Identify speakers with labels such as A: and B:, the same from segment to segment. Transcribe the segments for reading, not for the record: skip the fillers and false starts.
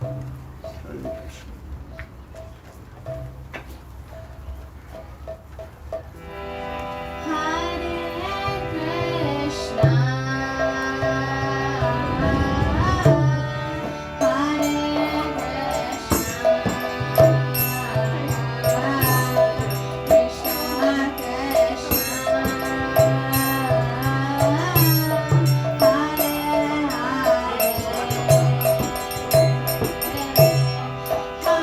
A: Hare Krishna.
B: Hare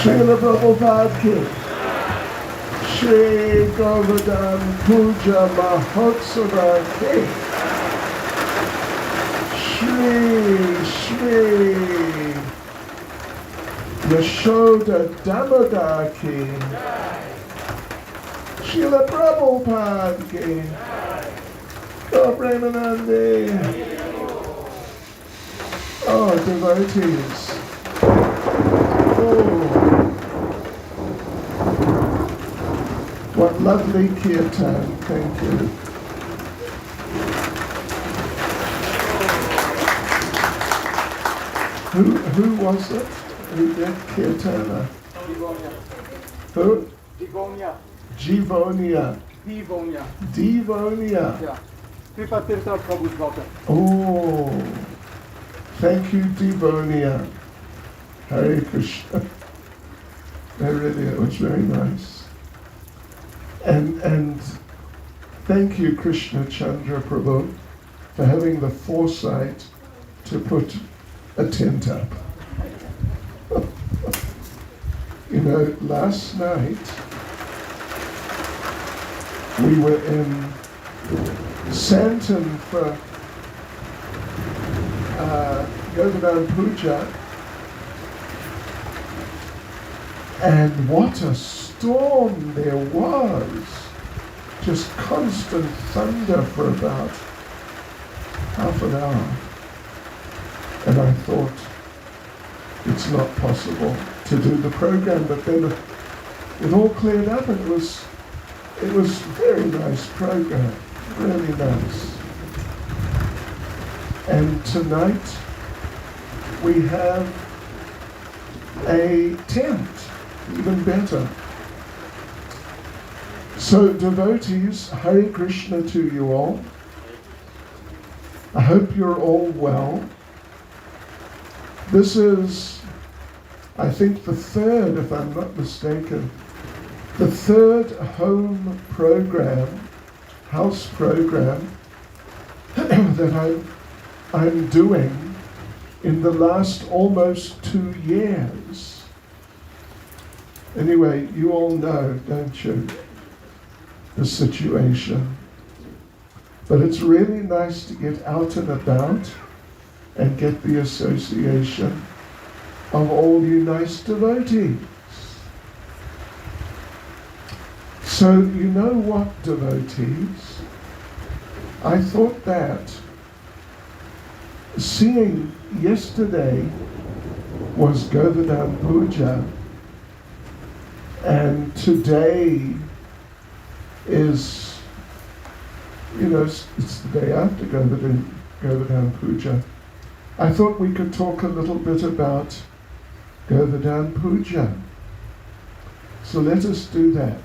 A: Srila Prabhupada ki, Shri Govardhan Puja Mahotsava ki, Shri Yashoda Damodar ki, Srila Prabhupada ki, Oh Premanande, oh devotees, oh, what lovely kirtan, thank you. Who was it? Who did kirtana? Who? Jivonia. Divonia.
B: Yeah. Kripa Tirtha Prabhu's daughter.
A: Oh, thank you, Divonia. Hare Krishna. Really, it was very nice. And thank you, Krishna Chandra Prabhu, for having the foresight to put a tent up. You know, last night we were in Santon for Govardhan Puja, and what a storm there was. Just constant thunder for about half an hour. And I thought, it's not possible to do the program, but then it all cleared up, and it was a very nice program, really nice. And tonight we have a tent, even better. So devotees, Hare Krishna to you all. I hope you're all well. This is, I think, the third, if I'm not mistaken, the third home program, house program that I'm doing in the last almost 2 years. Anyway, you all know, don't you, the situation. But it's really nice to get out and about and get the association of all you nice devotees. So you know what, devotees? I thought that seeing yesterday was Govardhan Puja, and today is, you know, it's the day after Govardhan Puja. I thought we could talk a little bit about Govardhan Puja. So let us do that.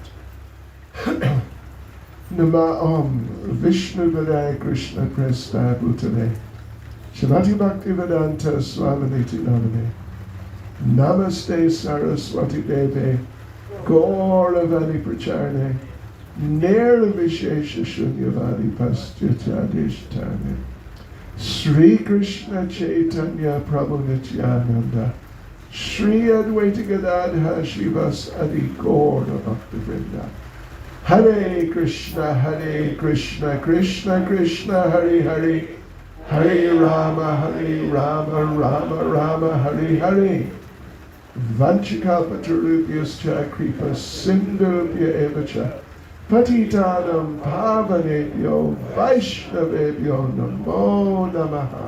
A: Nama Om Vishnu Vadaya Krishna Presta Bhutane Shivati Bhakti Vedanta Swaminiti Namane Namaste Saraswati Deve Gauravani Pracharne Nera Vishesha Shunyavadi Pastyatadishtane Sri Krishna Chaitanya Prabhu Nityananda Sri Advaita Gadadha Shivas Adi Gaura Bhakti Vrinda Hare Krishna, Krishna Krishna, Hare Hare, Hare Rama, Rama Rama, Hare Hare. Vanchikalpatarubhyascha kripa sindhubhya evacha patitanam pavanebhyo vaishnavebhyo namo namaha.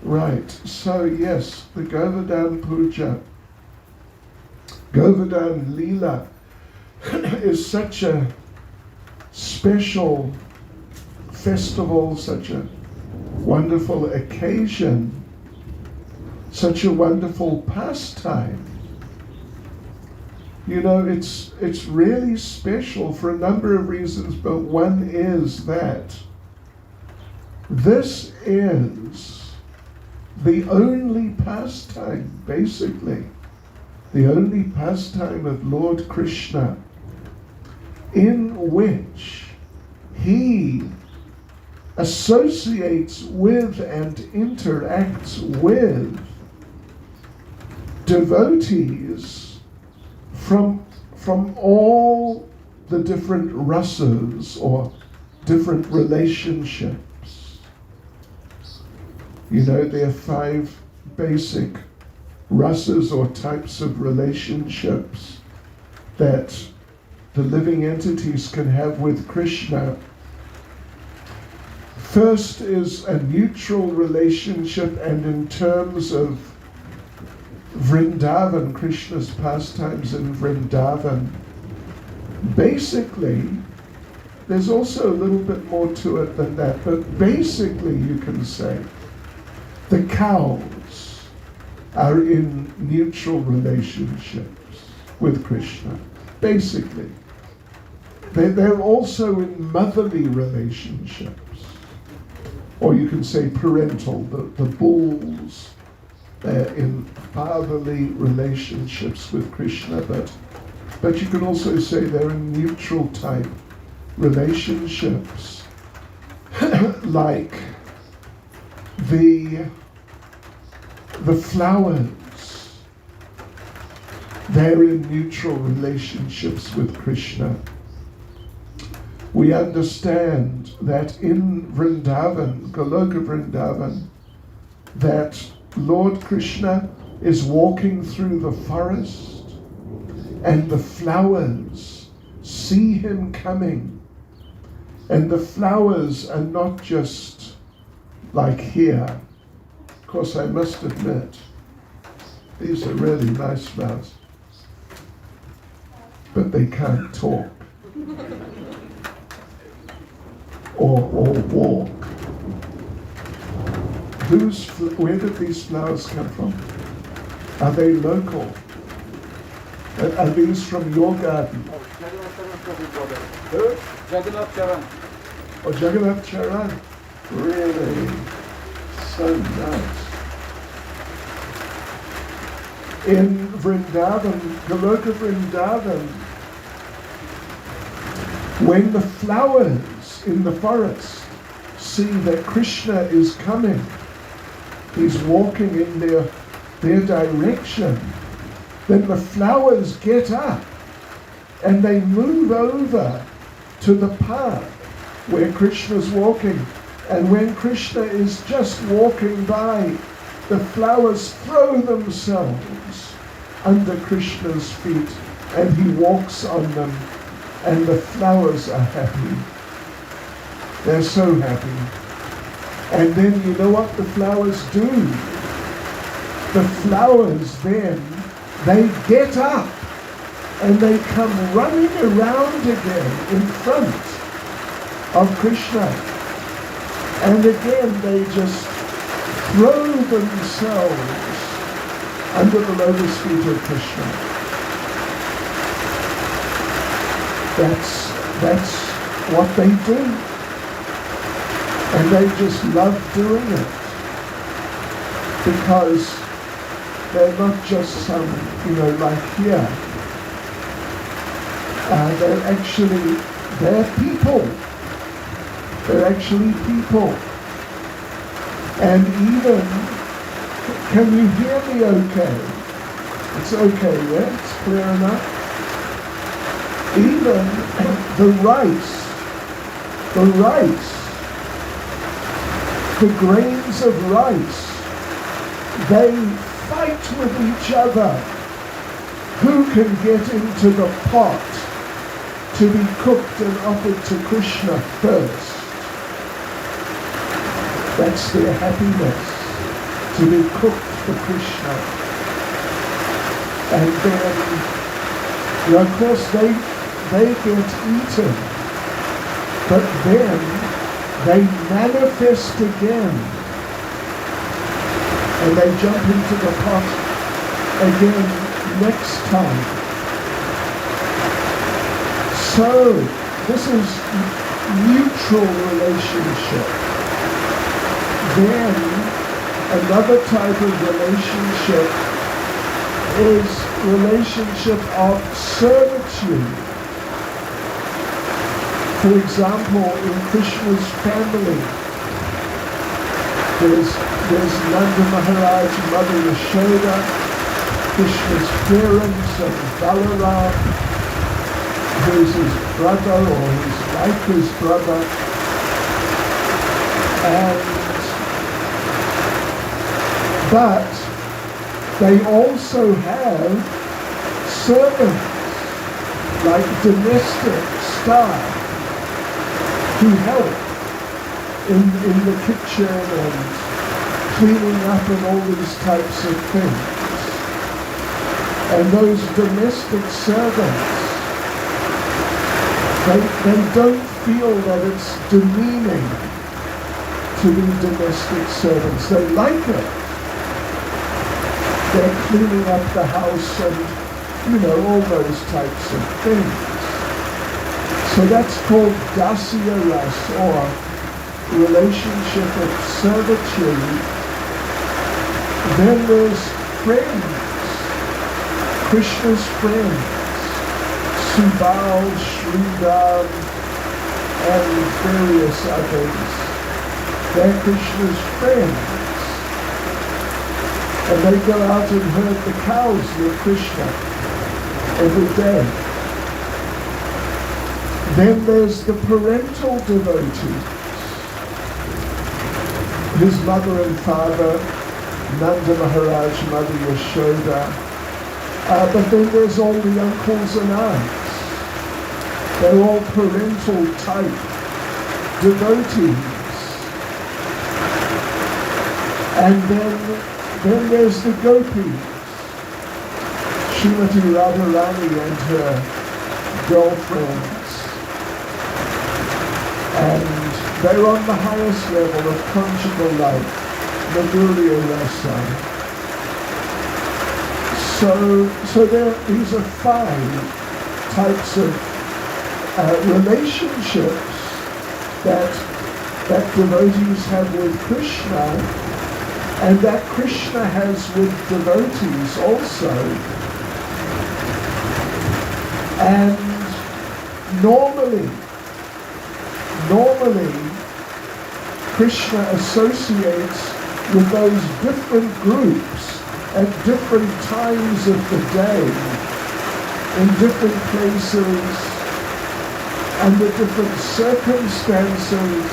A: Right, so yes, the Govardhan Puja, Govardhan Leela, is such a special festival, such a wonderful occasion, such a wonderful pastime. You know, it's really special for a number of reasons, but one is that this is the only pastime, basically, the only pastime of Lord Krishna in which he associates with and interacts with devotees from all the different rasas or different relationships. You know, there are 5 basic rasas or types of relationships that the living entities can have with Krishna. First is a neutral relationship, and in terms of Vrindavan, Krishna's pastimes in Vrindavan, basically, there's also a little bit more to it than that, but basically you can say the cows are in neutral relationships with Krishna, basically. They're also in motherly relationships, or you can say parental. The bulls, they're in fatherly relationships with Krishna, but you can also say they're in neutral type relationships, like the flowers. They're in neutral relationships with Krishna. We understand that in Vrindavan, Goloka Vrindavan, that Lord Krishna is walking through the forest, and the flowers see him coming. And the flowers are not just like here. Of course, I must admit, these are really nice flowers, but they can't talk or walk. Where did these flowers come from? Are they local? Are these from your garden?
B: Jagannath Charan.
A: Oh, Jagannath Charan. Really? So nice. In Vrindavan, Goloka Vrindavan, when the flowers in the forest see that Krishna is coming, he's walking in their direction, then the flowers get up and they move over to the path where Krishna's walking. And when Krishna is just walking by, the flowers throw themselves under Krishna's feet and he walks on them, and the flowers are happy. They're so happy. And then you know what the flowers do? The flowers then, they get up and they come running around again in front of Krishna. And again they just throw themselves under the lotus feet of Krishna. That's what they do. And they just love doing it, because they're not just some, like here. They're people. They're actually people. And even, can you hear me okay? It's okay, yeah? It's clear enough? Even the rice, the grains of rice, they fight with each other. Who can get into the pot to be cooked and offered to Krishna first? That's their happiness, to be cooked for Krishna. And then, of course, they get eaten, but then they manifest again, and they jump into the pot again next time. So this is mutual relationship. Then another type of relationship is relationship of servitude. For example, in Krishna's family, there's Nanda Maharaj, Mother Yashoda, Krishna's parents and Balaram, who's his brother or he's like his brother, but they also have servants, like domestic staff, who help in the kitchen and cleaning up and all these types of things. And those domestic servants, they don't feel that it's demeaning to be domestic servants. They like it. They're cleaning up the house and, all those types of things. So that's called dasya ras, or relationship of servitude. Then there's friends, Krishna's friends, Subal, Sridhar, and various others. They're Krishna's friends. And they go out and herd the cows with Krishna every day. Then there's the parental devotees. His mother and father, Nanda Maharaj, Mother Yashoda. But then there's all the uncles and aunts. They're all parental type devotees. And then there's the gopis. Srimati Radharani and her girlfriends. And they're on the highest level of conjugal life, Madhurya Rasa. So these are 5 types of relationships that devotees have with Krishna, and that Krishna has with devotees also. And normally, Krishna associates with those different groups at different times of the day, in different places, under different circumstances,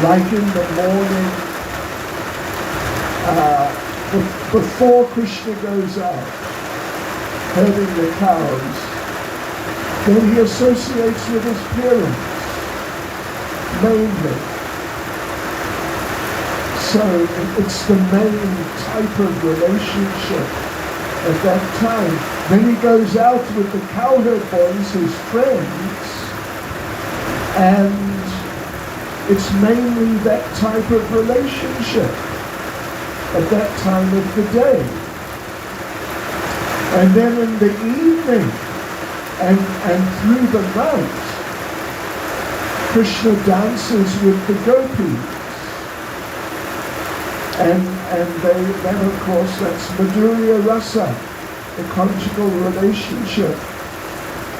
A: like in the morning, before Krishna goes out, herding the cows, then he associates with his parents, mainly. So it's the main type of relationship at that time. Then he goes out with the cowherd boys, his friends, and it's mainly that type of relationship at that time of the day. And then in the evening and through the night, Krishna dances with the gopis. And then of course that's Madhurya Rasa, the conjugal relationship.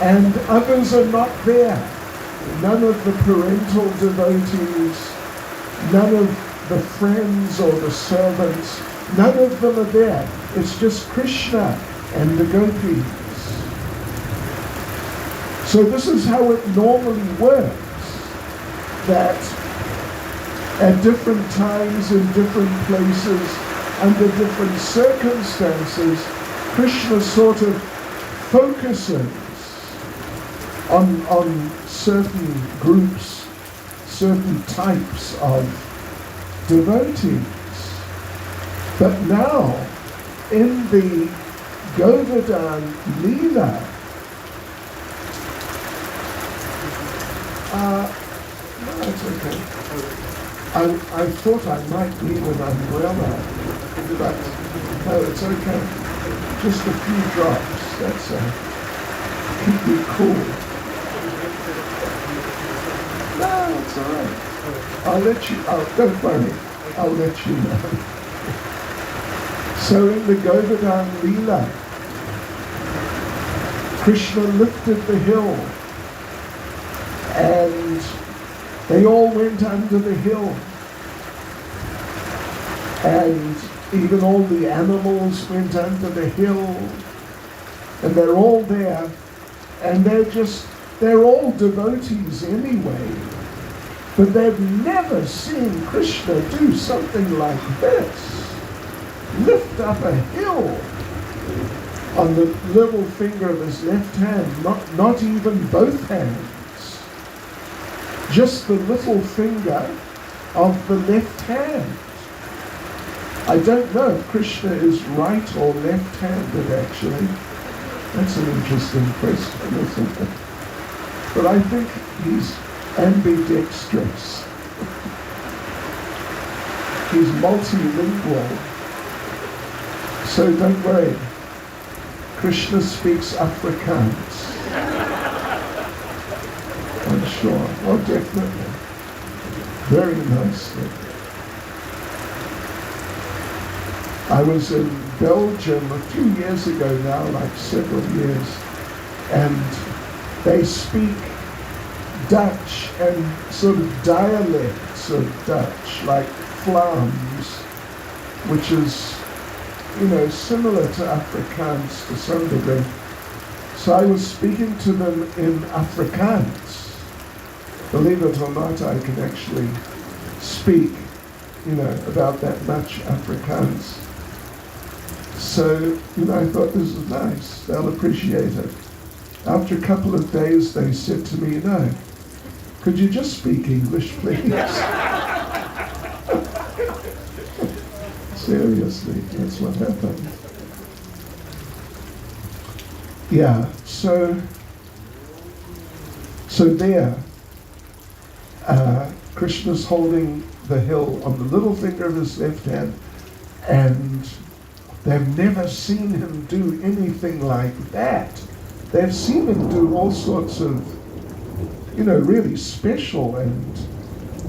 A: And others are not there. None of the parental devotees, none of the friends or the servants, none of them are there. It's just Krishna and the gopis. So this is how it normally works, that at different times, in different places, under different circumstances, Krishna sort of focuses on certain groups, certain types of devotees. But now, in the Govardhan Leela, no, it's okay. I thought I might need an umbrella, but no, it's okay. Just a few drops, that's keep me cool. No, it's all right. I'll let you, don't worry, I'll let you know. So in the Govardhan Leela, Krishna lifted the hill, and they all went under the hill. And even all the animals went under the hill, and they're all there, and they're all devotees anyway, but they've never seen Krishna do something like this. Lift up a hill on the little finger of his left hand, not even both hands, just the little finger of the left hand. I don't know if Krishna is right or left-handed, actually. That's an interesting question, isn't it? But I think he's ambidextrous. He's multilingual. So don't worry. Krishna speaks Afrikaans. I'm sure. Oh, definitely. Very nicely. I was in Belgium a few years ago now, like several years, and they speak Dutch and sort of dialects of Dutch, like Vlaams, which is, similar to Afrikaans to some degree. So I was speaking to them in Afrikaans. Believe it or not, I can actually speak, about that much Afrikaans. So, I thought this is nice. They'll appreciate it. After a couple of days, they said to me, could you just speak English, please? Seriously, that's what happened. Yeah, so there, Krishna's holding the hill on the little finger of his left hand, and they've never seen him do anything like that. They've seen him do all sorts of, really special and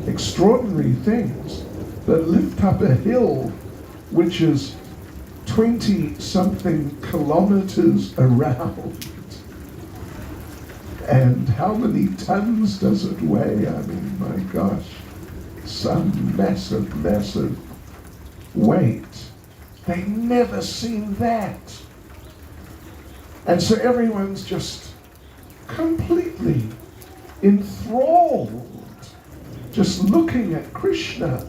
A: extraordinary things, but lift up a hill which is 20-something kilometers around. And how many tons does it weigh? I mean, my gosh, some massive, massive weight. They've never seen that. And so everyone's just completely enthralled, just looking at Krishna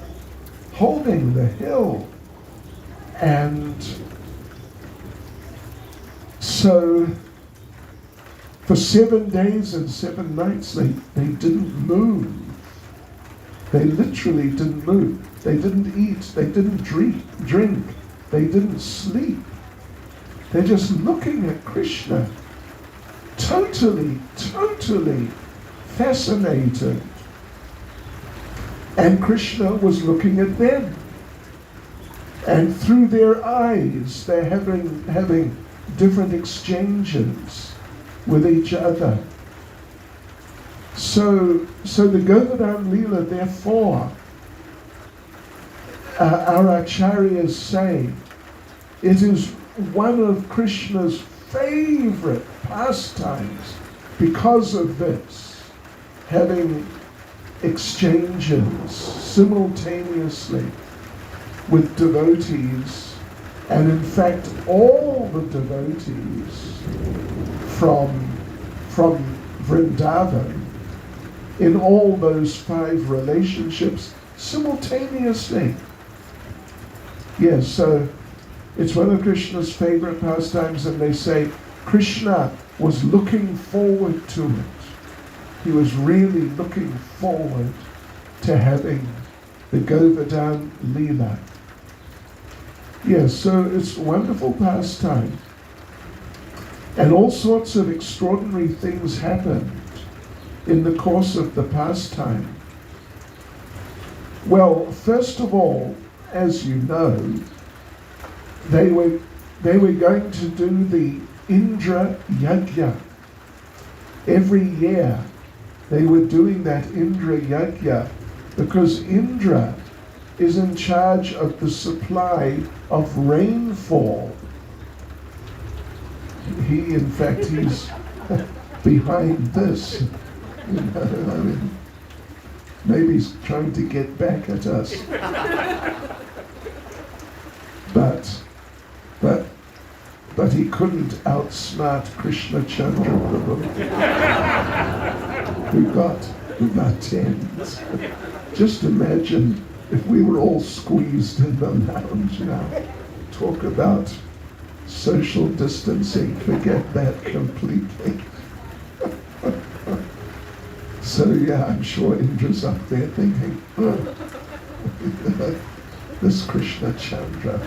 A: holding the hill. And so for 7 days and 7 nights, they didn't move. They literally didn't move. They didn't eat. They didn't drink. They didn't sleep. They're just looking at Krishna, totally fascinated. And Krishna was looking at them. And through their eyes, they're having different exchanges with each other. So the Govardhan Leela, therefore, our acharyas say, it is one of Krishna's favorite pastimes because of this, having exchanges simultaneously with devotees, and in fact all the devotees from Vrindavan in all those 5 relationships simultaneously. Yes, so it's one of Krishna's favorite pastimes, and they say Krishna was looking forward to it. He was really looking forward to having the Govardhan Leela. Yes, so it's a wonderful pastime. And all sorts of extraordinary things happened in the course of the pastime. Well, first of all, as you know, they were going to do the Indra Yajna. Every year they were doing that Indra Yajna because Indra is in charge of the supply of rainfall. In fact, he's behind this. I mean, maybe he's trying to get back at us. but he couldn't outsmart Krishna Chandra Prabhu, who got tens. Just imagine if we were all squeezed in the lounge now. Talk about social distancing, forget that completely. So yeah, I'm sure Indra's up there thinking, this Krishna Chandra.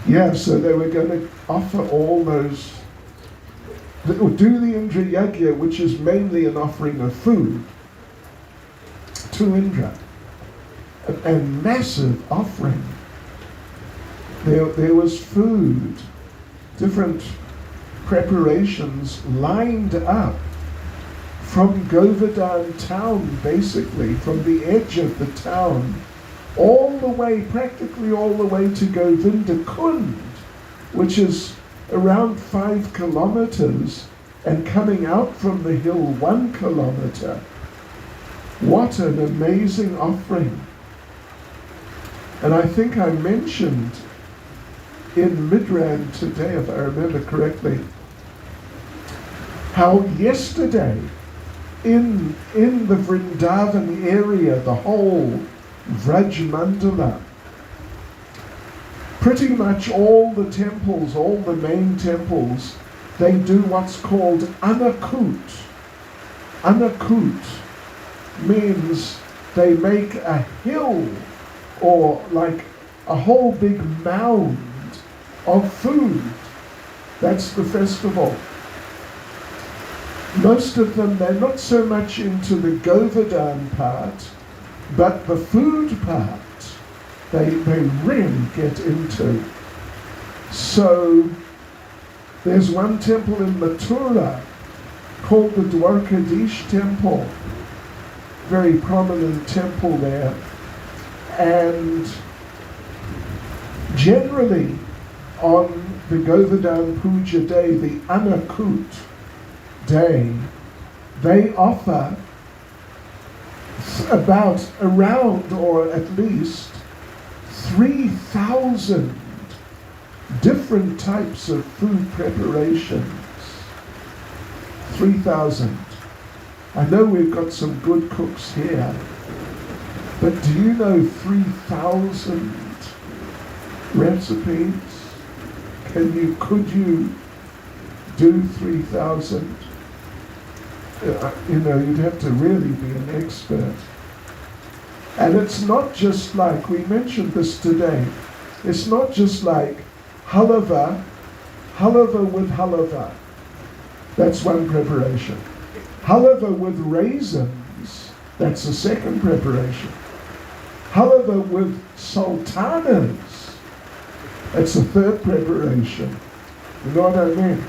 A: Yeah, so they were going to offer all those, do the Indra Yajna, which is mainly an offering of food to Indra. A massive offering. There was food, different preparations lined up from Govardhan town, basically, from the edge of the town, all the way, practically all the way to Govinda Kund, which is around 5 kilometers, and coming out from the hill 1 kilometer. What an amazing offering. And I think I mentioned in Midrand today, if I remember correctly, how yesterday in the Vrindavan area, the whole Vraj Mandala, pretty much all the temples, all the main temples, they do what's called anakut. Anakut means they make a hill or like a whole big mound of food. That's the festival. Most of them, they're not so much into the Govardhan part, but the food part, they really get into. So there's one temple in Mathura called the Dwarkadish temple, very prominent temple there. And generally on the Govardhan Puja day, the Anakut day, they offer around or at least 3,000 different types of food preparations. 3,000. I know we've got some good cooks here, but do you know 3,000 recipes? Could you do 3,000? You'd have to really be an expert. And it's not just like, we mentioned this today, it's not just like halava with halava. That's one preparation. Halava with raisins, that's the second preparation. Halava with sultanas, that's the third preparation. You know what I mean?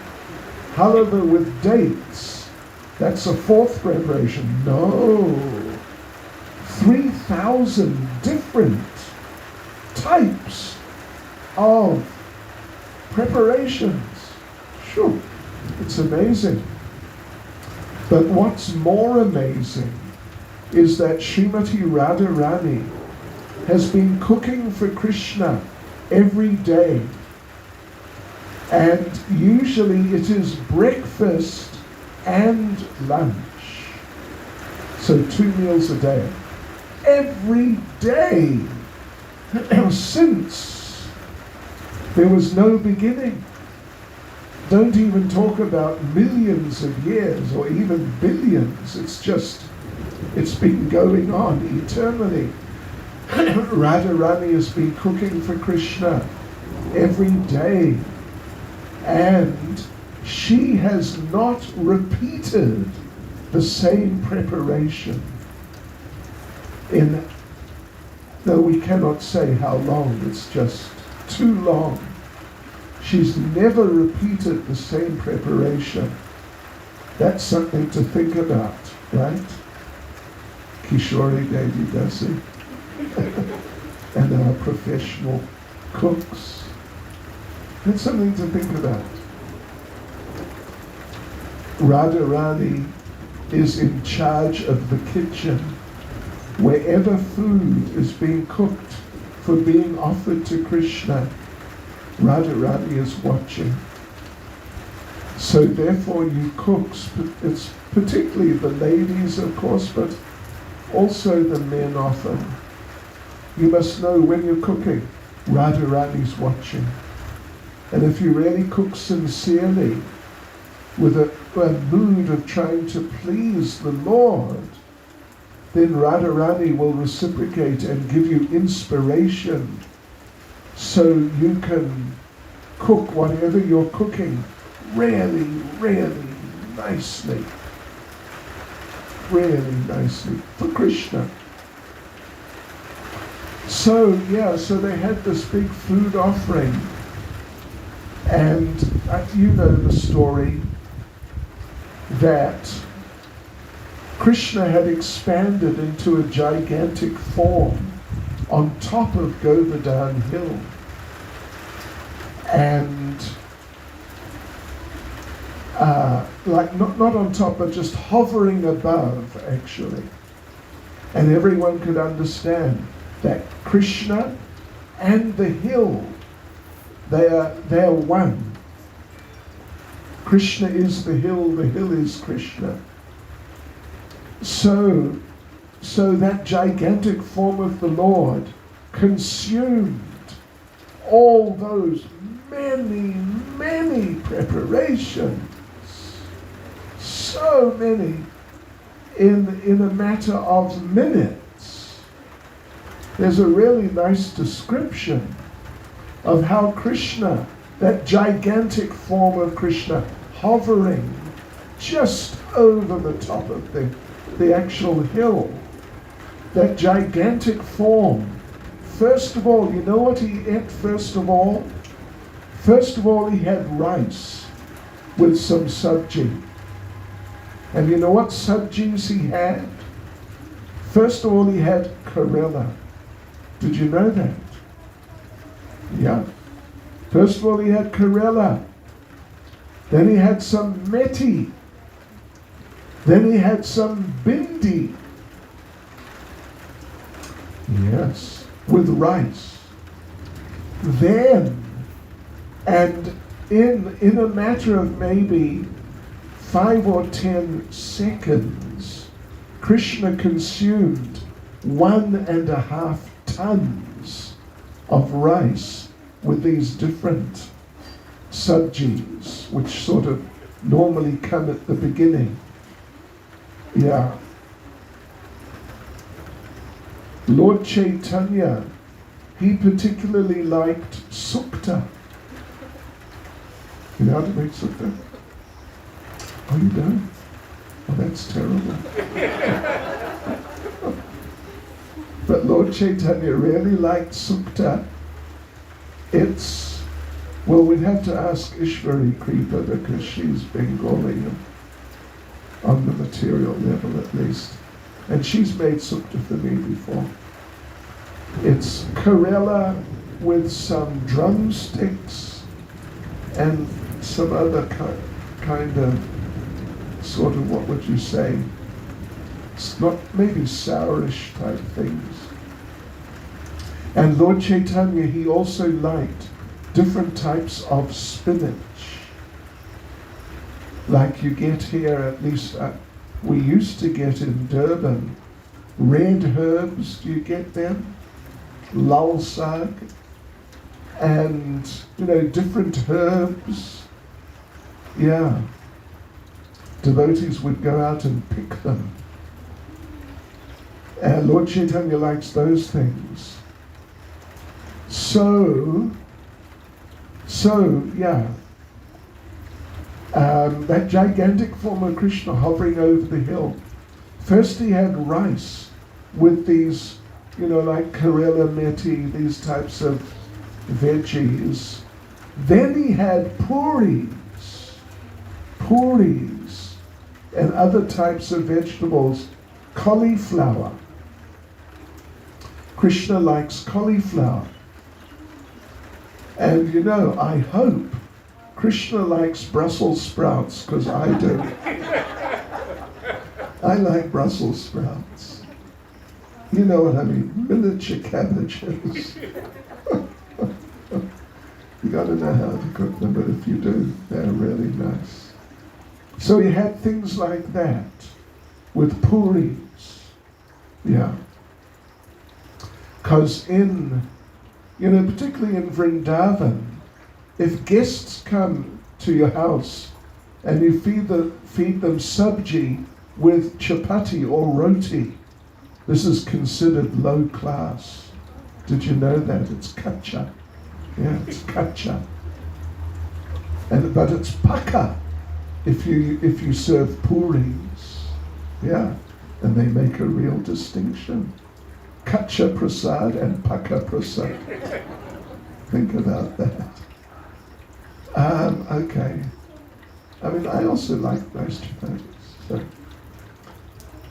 A: Halava with dates, that's the fourth preparation. No. 3,000 different types of preparations. Sure, it's amazing. But what's more amazing is that Srimati Radharani has been cooking for Krishna every day. And usually it is breakfast and lunch. So 2 meals a day. Every day since there was no beginning. Don't even talk about millions of years or even billions. It's been going on eternally. Radharani has been cooking for Krishna every day, and she has not repeated the same preparation though we cannot say how long, it's just too long. She's never repeated the same preparation. That's something to think about, right? Kishori Devi Dasi and our professional cooks. That's something to think about. Radharani is in charge of the kitchen. wherever food is being cooked for being offered to Krishna, Radharani is watching. So therefore you cooks, it's particularly the ladies of course, but also the men often. You must know when you're cooking, Radharani's watching. And if you really cook sincerely, with a mood of trying to please the Lord, then Radharani will reciprocate and give you inspiration so you can cook whatever you're cooking really, really nicely. Really nicely for Krishna. So they had this big food offering. And you know the story that Krishna had expanded into a gigantic form on top of Govardhan Hill. And not on top, but just hovering above, actually. And everyone could understand that Krishna and the hill, they are one. Krishna is the hill is Krishna. So that gigantic form of the Lord consumed all those many, many preparations. So many in a matter of minutes. There's a really nice description of how Krishna, that gigantic form of Krishna, hovering just over the top of the actual hill, that gigantic form. First of all, you know what he ate first of all? First of all, he had rice with some sabji. And you know what sabjis he had? First of all, he had Karela. Did you know that? Yeah. First of all, he had Karela. Then he had some meti. Then he had some bindi. Yes, with rice. Then, and in a matter of maybe 5 or 10 seconds, Krishna consumed 1.5 tons of rice with these different sabjis, which sort of normally come at the beginning. Yeah. Lord Chaitanya, he particularly liked sukta. You know how to make sukta? Oh, you don't? Oh, that's terrible. But Lord Chaitanya really liked sukta. Well, we'd have to ask Ishwari Kripa because she's Bengali on the material level at least. And she's made sukta for me before. It's Karela with some drumsticks and some other kind of, sort of, what would you say? It's not, maybe sourish type things. And Lord Chaitanya, he also liked different types of spinach. Like you get here, at least we used to get in Durban, red herbs, do you get them? Lal sag, and different herbs. Yeah. Devotees would go out and pick them. And Lord Chaitanya likes those things. So yeah. That gigantic form of Krishna hovering over the hill. First he had rice with these, like Karela meti, these types of veggies. Then he had puris, and other types of vegetables, cauliflower. Krishna likes cauliflower. And I hope Krishna likes Brussels sprouts, because I do. I like Brussels sprouts. You know what I mean? Miniature cabbages. You got to know how to cook them, but if you do, they're really nice. So he had things like that with puris. Yeah. Because particularly in Vrindavan, if guests come to your house and you feed them sabji with chapati or roti, this is considered low class. Did you know that? It's kacha. Yeah, it's kacha. But it's paka if you serve puris. Yeah, and they make a real distinction. Kacha prasad and paka prasad. Think about that. Okay. I mean, I also like those chapatis.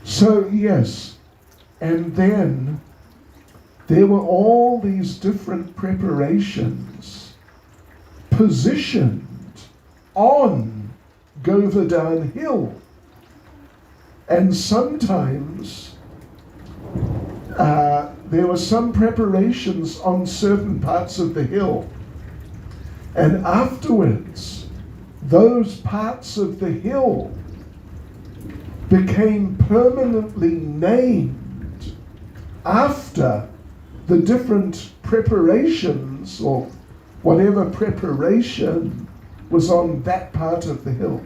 A: So yes, and then there were all these different preparations positioned on Govardhan Hill. And sometimes there were some preparations on certain parts of the hill. And afterwards, those parts of the hill became permanently named after the different preparations, or whatever preparation was on that part of the hill.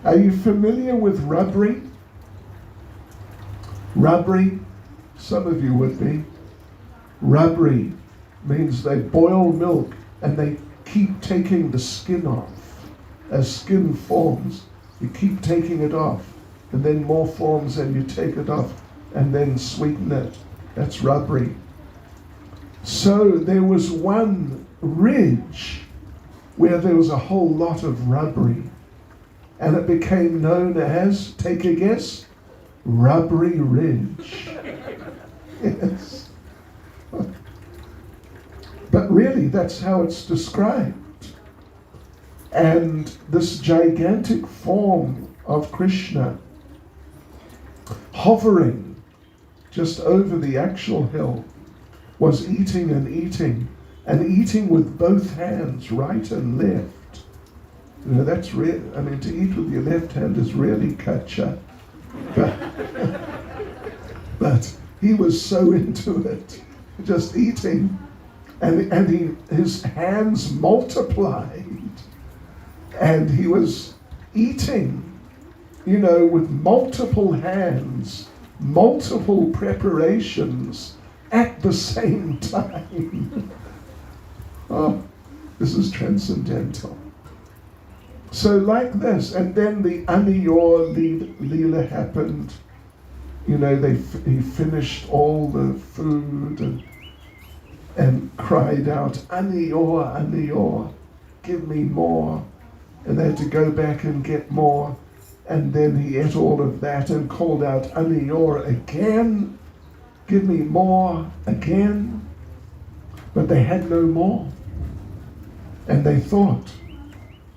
A: Are you familiar with rubbery? Rubbery? Some of you would be. Rubbery means they boil milk and they keep taking the skin off. As skin forms, you keep taking it off, and then more forms and you take it off and then sweeten it. That's rubbery. So there was one ridge where there was a whole lot of rubbery, and it became known as, take a guess, Rubbery Ridge. Yes. But really, that's how it's described. And this gigantic form of Krishna hovering just over the actual hill was eating and eating, and eating with both hands, right and left. You know, that's to eat with your left hand is really kacha. But he was so into it, just eating, and his hands multiplied, and he was eating, with multiple hands, multiple preparations at the same time. Oh, this is transcendental. So like this, and then the Aniyor Leela happened. He finished all the food and cried out, Aniyor, Aniyor, give me more. And they had to go back and get more. And then he ate all of that and called out, Aniyor again, give me more again. But they had no more. And they thought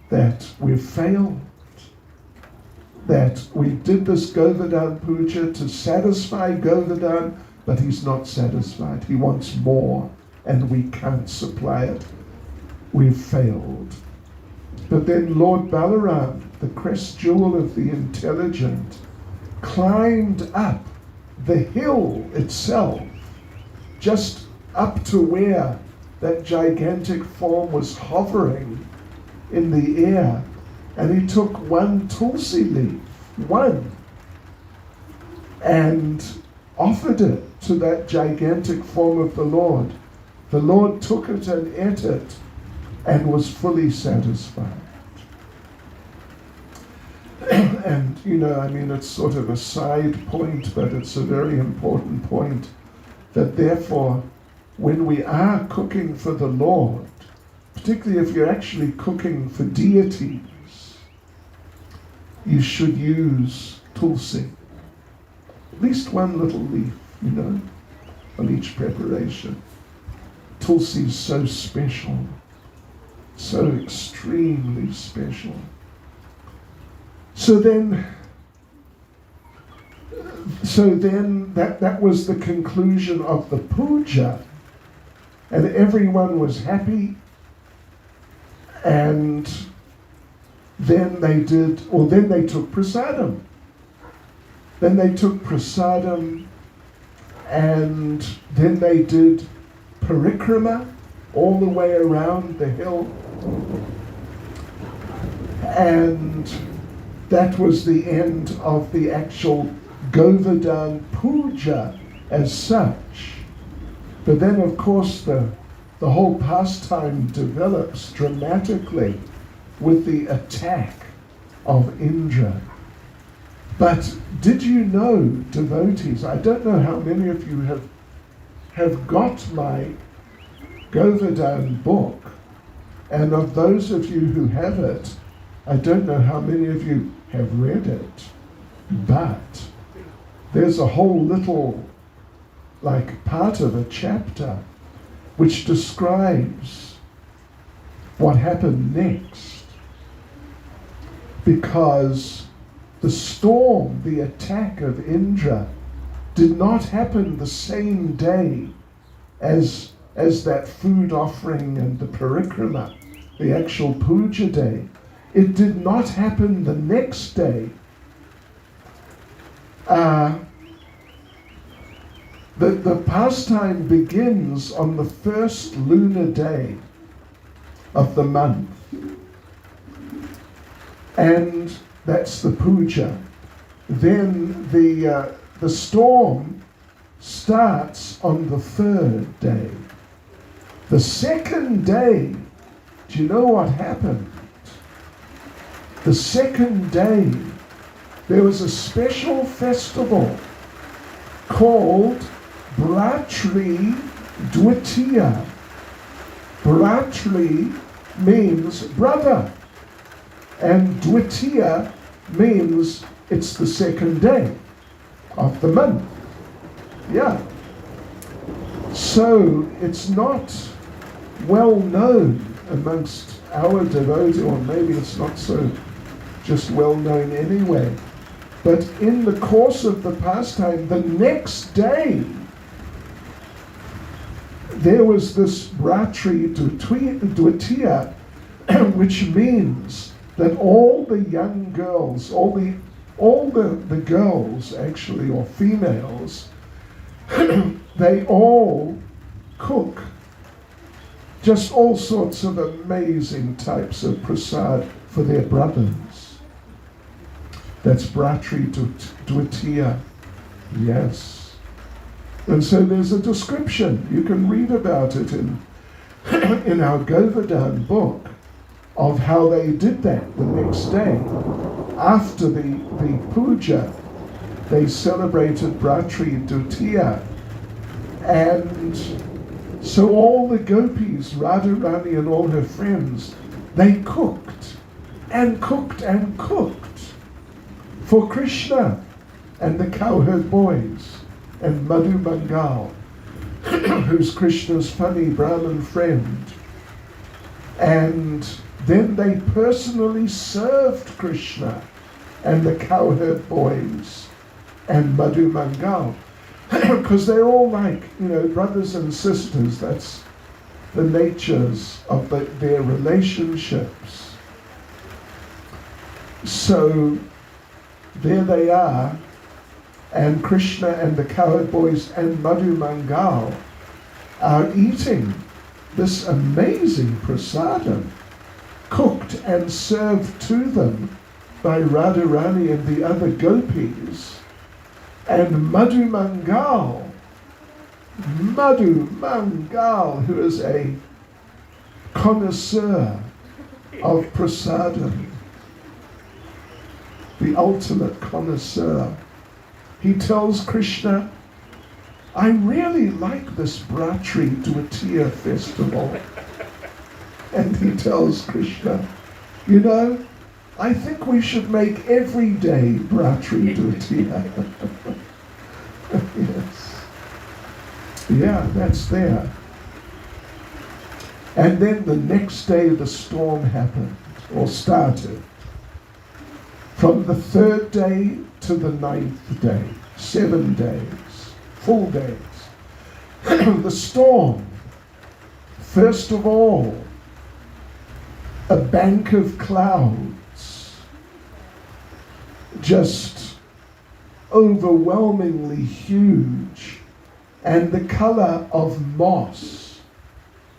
A: that we've failed, that we did this Govardhan Puja to satisfy Govardhan, but he's not satisfied. He wants more, and we can't supply it. We've failed. But then Lord Balaram, the crest jewel of the intelligent, climbed up the hill itself, just up to where that gigantic form was hovering in the air, and he took one tulsi leaf, and offered it to that gigantic form of the Lord. The Lord took it and ate it and was fully satisfied. And it's sort of a side point, but it's a very important point, that therefore when we are cooking for the Lord, particularly if you're actually cooking for deities, you should use tulsi. At least one little leaf, on each preparation. Tulsi is so special, so extremely special. So then, so then that was the conclusion of the puja, and everyone was happy. And then they took prasadam. Then they took prasadam, and then they did parikrama all the way around the hill. And that was the end of the actual Govardhan Puja as such. But then, of course, the whole pastime develops dramatically with the attack of Indra. But did you know, devotees, I don't know how many of you have got my Govardhan book, and of those of you who have it, I don't know how many of you have read it, but there's a whole little, like, part of a chapter which describes what happened next. Because the storm, the attack of Indra, did not happen the same day as that food offering and the parikrama, the actual puja day. It did not happen the next day. The pastime begins on the first lunar day of the month. And that's the puja. Then the storm starts on the third day. The second day, do you know what happened? The second day, there was a special festival called Bratri Dvitiya. Bratri means brother, and Dvitiya means it's the second day of the month. Yeah. So it's not well known amongst our devotees, or maybe it's not so just well known anyway. But in the course of the pastime, the next day, there was this Bratri Dvitiya, which means that all the young girls, all the girls actually, or females, they all cook just all sorts of amazing types of prasad for their brothers. That's Bratri Dvitiya. Yes. And so there's a description. You can read about it in our Govardhan book of how they did that the next day. After the puja, they celebrated Bratri Dvitiya. And so all the gopis, Radharani and all her friends, they cooked and cooked and cooked for Krishna and the cowherd boys and Madhu Mangal, who's Krishna's funny Brahmin friend. And then they personally served Krishna and the cowherd boys and Madhu Mangal, because they're all like, brothers and sisters. That's the natures of their relationships. So there they are, and Krishna and the cowherd boys and Madhu Mangal are eating this amazing prasadam, cooked and served to them by Radharani and the other gopis. And Madhu Mangal, who is a connoisseur of prasadam, the ultimate connoisseur, he tells Krishna, I really like this Bratri Dvitiya festival. And he tells Krishna, I think we should make every day Bratri Dvitiya. Yes. Yeah, that's there. And then the next day the storm happened, or started. From the third day to the ninth day. 7 days, full days. The storm, first of all, a bank of clouds, just overwhelmingly huge, and the color of moss.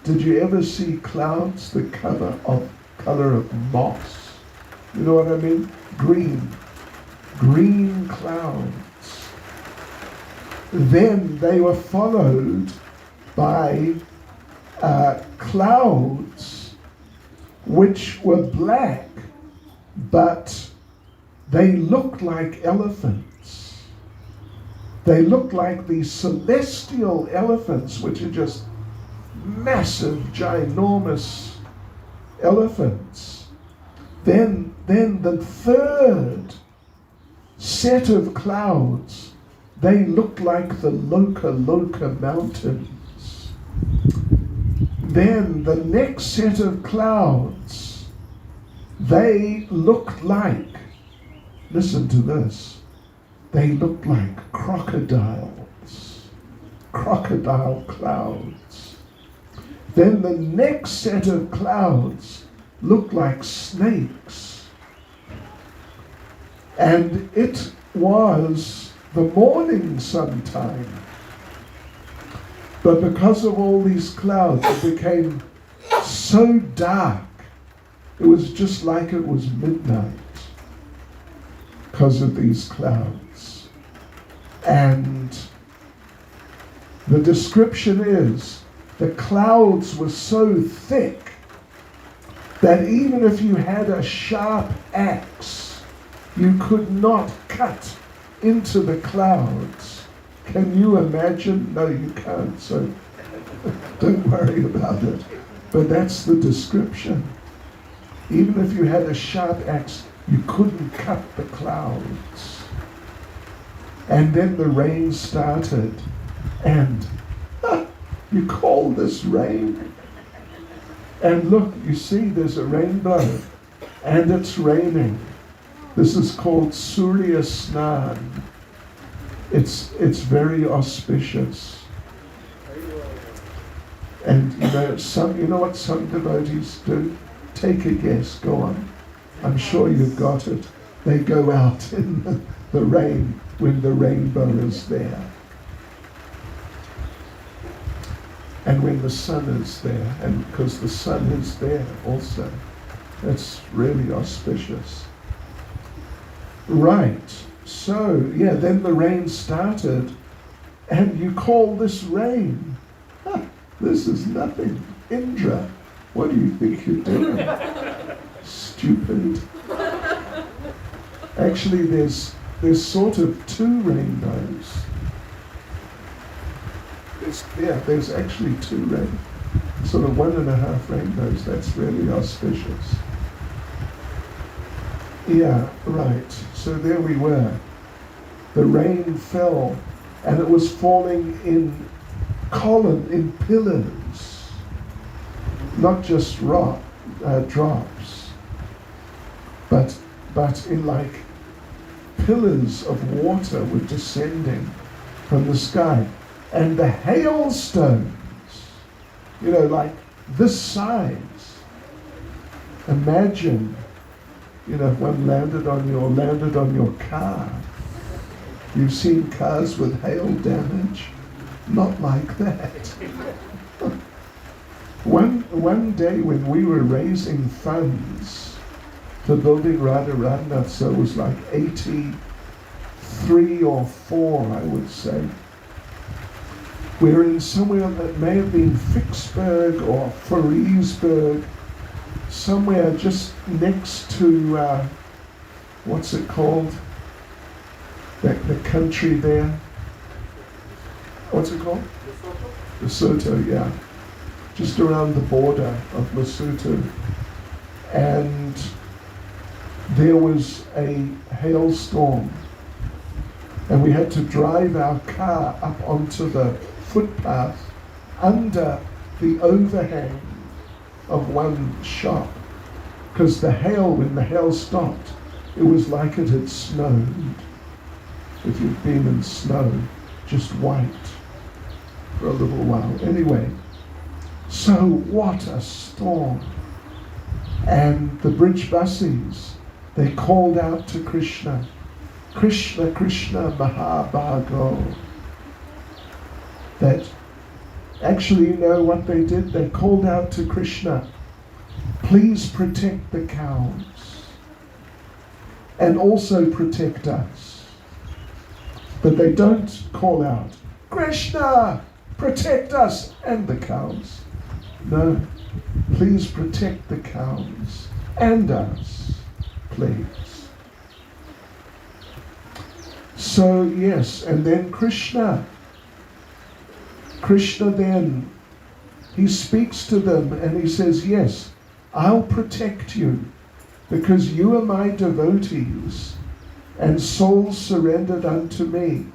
A: Did you ever see clouds the color of moss? You know what I mean? Green clouds. Then they were followed by clouds which were black, but they looked like elephants. They looked like these celestial elephants, which are just massive, ginormous elephants. Then the third set of clouds, they looked like the Loka mountains. Then the next set of clouds, they looked like, listen to this, they looked like crocodiles, crocodile clouds. Then the next set of clouds looked like snakes. And it was the morning sometime. But because of all these clouds, it became so dark. It was just like it was midnight because of these clouds. And the description is, the clouds were so thick that even if you had a sharp axe, you could not cut into the clouds. Can you imagine? No, you can't, so don't worry about it. But that's the description. Even if you had a sharp axe, you couldn't cut the clouds. And then the rain started, and you call this rain? And look, you see there's a rainbow, and it's raining. This is called Surya Snan. It's very auspicious. And you know what some devotees do? Take a guess, go on. I'm sure you've got it. They go out in the rain when the rainbow is there. And when the sun is there, and because the sun is there also. That's really auspicious. Right, so yeah, then the rain started, and you call this rain? This is nothing. Indra, what do you think you're doing? Stupid. Actually, there's sort of two rainbows. There's actually two sort of 1.5 rainbows. That's really auspicious. Yeah, right. So there we were. The rain fell, and it was falling in pillars, not just drops, but in like pillars of water were descending from the sky. And the hailstones, like this size. Imagine, if one landed on your car. You've seen cars with hail damage? Not like that. One day when we were raising funds for building Radharatna, so it was like 83 or 4, I would say. We were in somewhere that may have been Vicksburg or Fredericksburg, somewhere just next to, what's it called? The country there. What's it called? Lesotho, yeah. Just around the border of Lesotho. And there was a hailstorm. And we had to drive our car up onto the footpath under the overhang of one shop. Because when the hail stopped, it was like it had snowed. if you've been in snow, just white for a little while. Anyway, so what a storm. And the bridge buses, they called out to Krishna, Krishna, Krishna, Mahabhago. That actually, you know what they did? They called out to Krishna, please protect the cows and also protect us. But they don't call out, Krishna, protect us and the cows. No, please protect the cows and us, please. So yes, and then Krishna then, he speaks to them and he says, yes, I'll protect you because you are my devotees and souls surrendered unto me.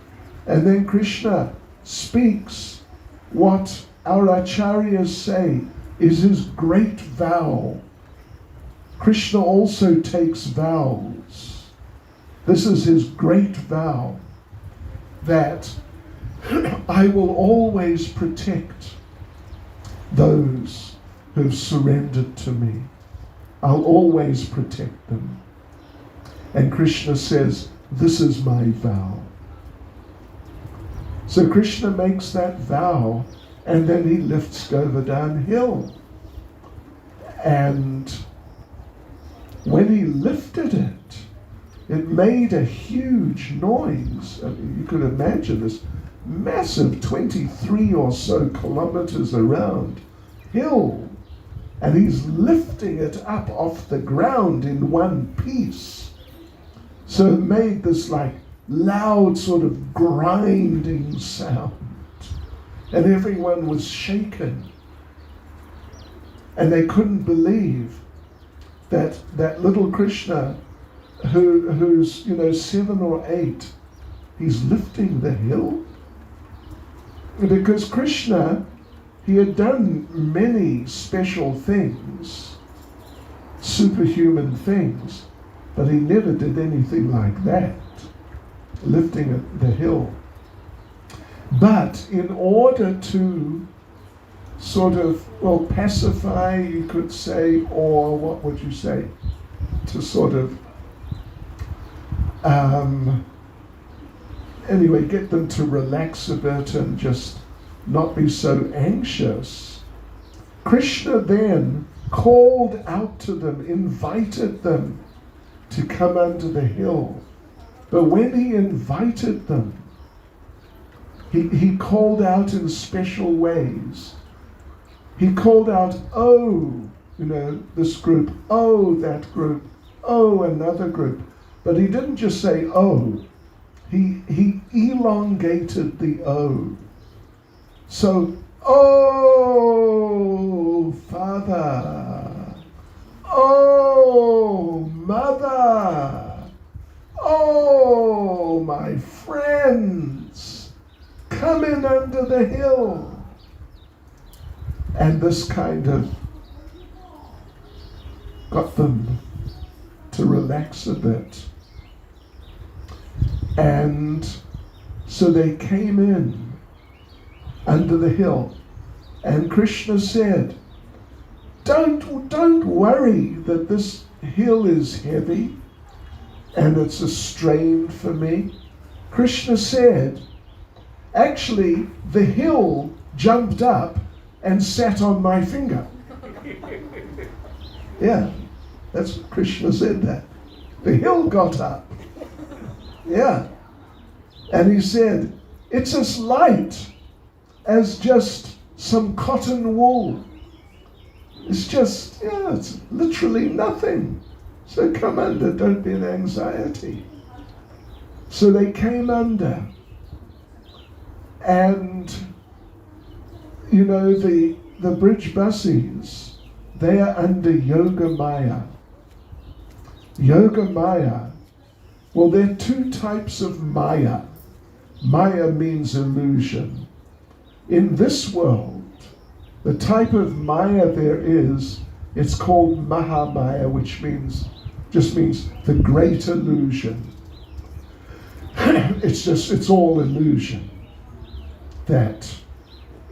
A: And then Krishna speaks what our acharyas say is his great vow. Krishna also takes vows. This is his great vow that I will always protect those who've surrendered to me. I'll always protect them. And Krishna says, this is my vow. So Krishna makes that vow and then he lifts Govardhan Hill. And when he lifted it, it made a huge noise. I mean, you could imagine this massive 23 or so kilometers around hill. And he's lifting it up off the ground in one piece. So it made this like loud sort of grinding sound. And everyone was shaken. And they couldn't believe that little Krishna, who's 7 or 8, he's lifting the hill. Because Krishna, he had done many special things, superhuman things, but he never did anything like that, lifting the hill. But in order to sort of, pacify, you could say, or what would you say, to sort of, anyway, get them to relax a bit and just not be so anxious, Krishna then called out to them, invited them to come under the hill. But when he invited them, he called out in special ways. He called out, oh, this group, oh, that group, oh, another group. But he didn't just say, oh. He elongated the O. So, oh, Father, oh, Mother, oh, my friends, come in under the hill. And this kind of got them to relax a bit. And so they came in under the hill. And Krishna said, don't worry that this hill is heavy and it's a strain for me. Krishna said, actually, the hill jumped up and sat on my finger. Yeah, that's what Krishna said that. The hill got up. Yeah. And he said, it's as light as just some cotton wool. It's just, it's literally nothing. So come under, don't be in anxiety. So they came under. And, the bridge buses, they are under Yoga Maya. Yoga Maya, well, there are two types of Maya. Maya means illusion. In this world, the type of Maya there is, it's called Mahamaya, which just means the great illusion. it's all illusion. That,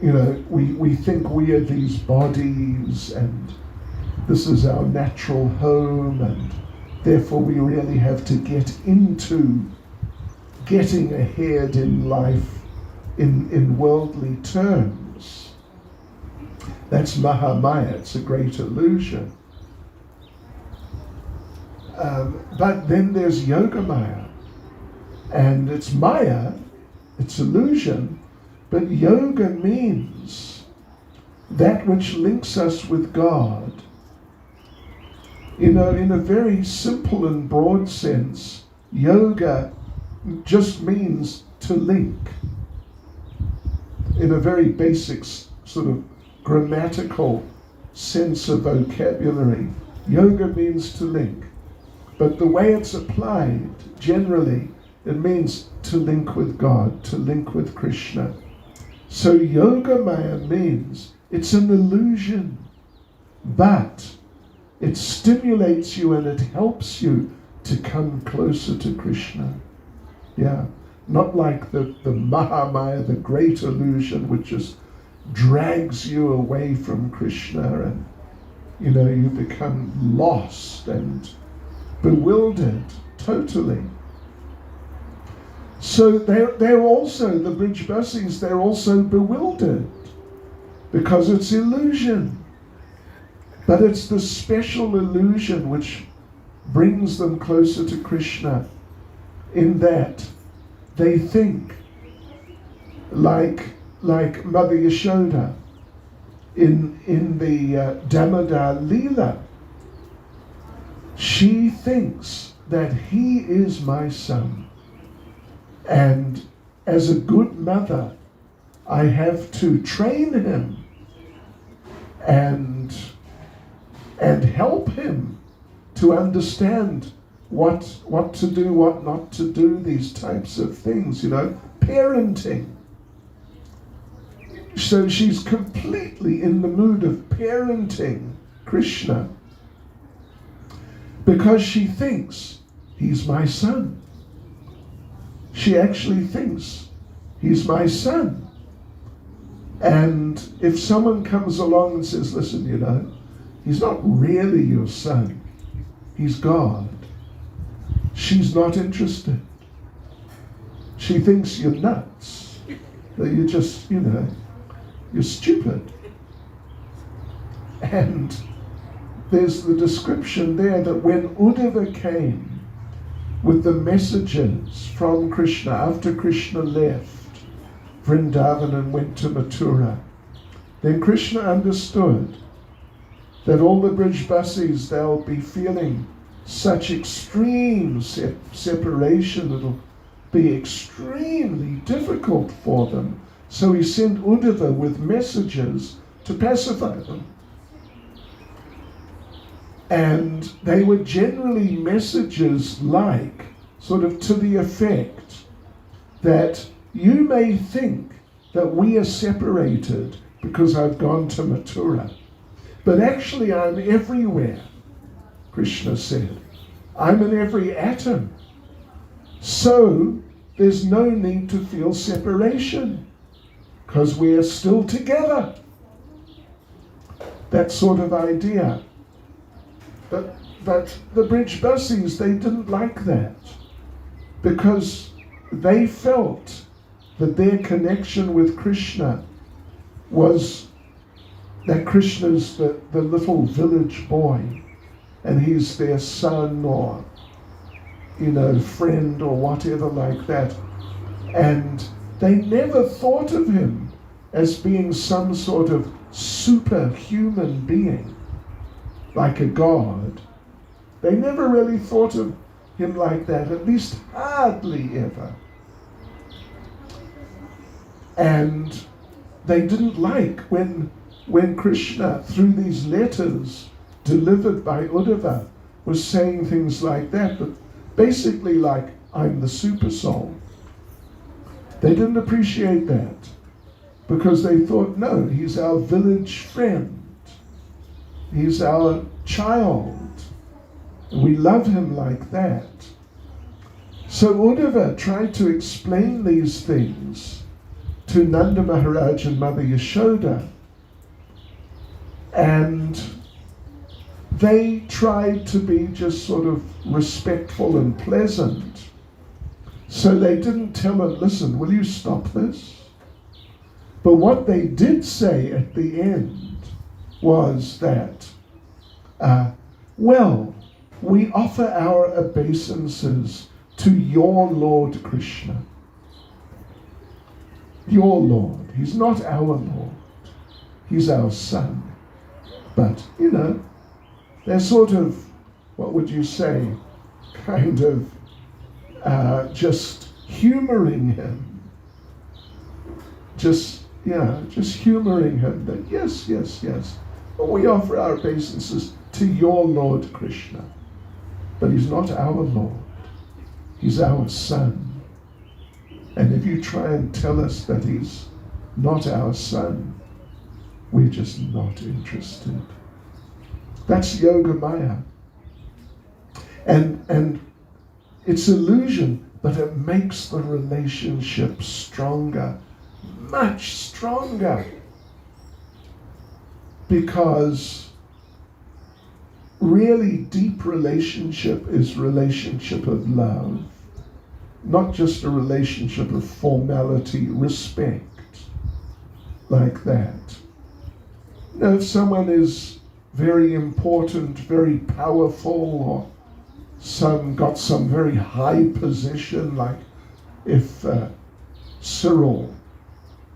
A: we think we are these bodies and this is our natural home, and therefore we really have to get into getting ahead in life in worldly terms. That's Mahamaya. It's a great illusion. But then there's Yogamaya, and it's Maya, it's illusion, but yoga means that which links us with God. In a very simple and broad sense, yoga just means to link. In a very basic sort of grammatical sense of vocabulary, yoga means to link. But the way it's applied, generally, it means to link with God, to link with Krishna. So Yogamaya means it's an illusion, but it stimulates you and it helps you to come closer to Krishna. Yeah, not like the Mahamaya, the great illusion, which just drags you away from Krishna, and you become lost and bewildered totally. So they're also, the Brijbasis, they're also bewildered because it's illusion. But it's the special illusion which brings them closer to Krishna, in that they think like Mother Yashoda in the Damodar Leela. She thinks that he is my son, and as a good mother I have to train him and help him to understand what to do, what not to do, these types of things, parenting. So she's completely in the mood of parenting Krishna because she thinks he's my son. She actually thinks he's my son. And if someone comes along and says, listen, he's not really your son, he's God, she's not interested. She thinks you're nuts, that you're just, you're stupid. And there's the description there that when Uddhava came with the messages from Krishna, after Krishna left Vrindavan and went to Mathura, then Krishna understood that all the Brijbasis, they'll be feeling such extreme separation, it'll be extremely difficult for them. So he sent Uddhava with messages to pacify them. And they were generally messages like, sort of to the effect that you may think that we are separated because I've gone to Mathura, but actually I'm everywhere, Krishna said. I'm in every atom. So there's no need to feel separation because we are still together. That sort of idea. But the Brijbasis, they didn't like that because they felt that their connection with Krishna was that Krishna's the little village boy and he's their son or, friend or whatever like that. And they never thought of him as being some sort of superhuman being, like a god. They never really thought of him like that, at least hardly ever. And they didn't like when Krishna, through these letters delivered by Uddhava, was saying things like that, but basically like, I'm the super soul. They didn't appreciate that because they thought, no, he's our village friend. He's our child. We love him like that. So Uddhava tried to explain these things to Nanda Maharaj and Mother Yashoda, and they tried to be just sort of respectful and pleasant. So they didn't tell him, listen, will you stop this? But what they did say at the end was that, well, we offer our obeisances to your Lord Krishna. Your Lord. He's not our Lord. He's our son. But, they're sort of, what would you say, kind of just humoring him. Just humoring him that yes. But we offer our obeisances to your Lord Krishna. But he's not our Lord. He's our son. And if you try and tell us that he's not our son, we're just not interested. That's Yoga Maya. And it's illusion, but it makes the relationship stronger, much stronger. Because really deep relationship is relationship of love, not just a relationship of formality, respect, like that. If someone is very important, very powerful, or got some very high position, like if Cyril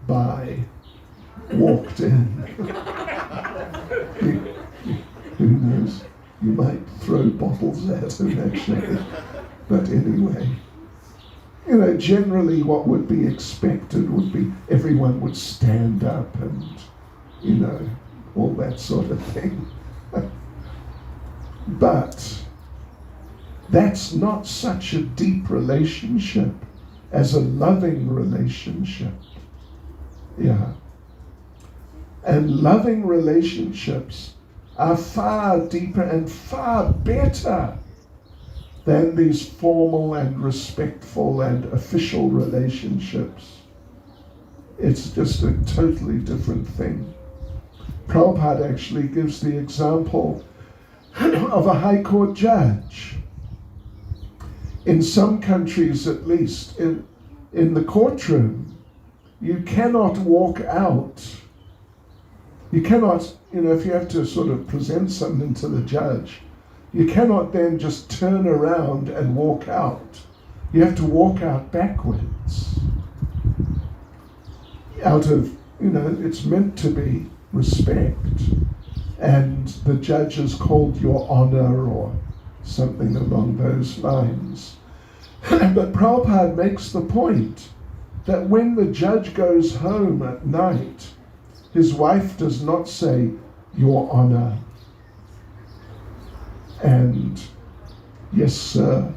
A: walked in, who knows? You might throw bottles at him actually. But anyway, generally what would be expected would be everyone would stand up and, all that sort of thing. But that's not such a deep relationship as a loving relationship. Yeah. And loving relationships are far deeper and far better than these formal and respectful and official relationships. It's just a totally different thing. Prabhupada actually gives the example of a high court judge. In some countries, at least, in the courtroom, you cannot walk out. You cannot, if you have to sort of present something to the judge, you cannot then just turn around and walk out. You have to walk out backwards. Out of, it's meant to be respect. And the judge is called your honor or something along those lines. But Prabhupada makes the point that when the judge goes home at night, his wife does not say, your honor, and yes sir,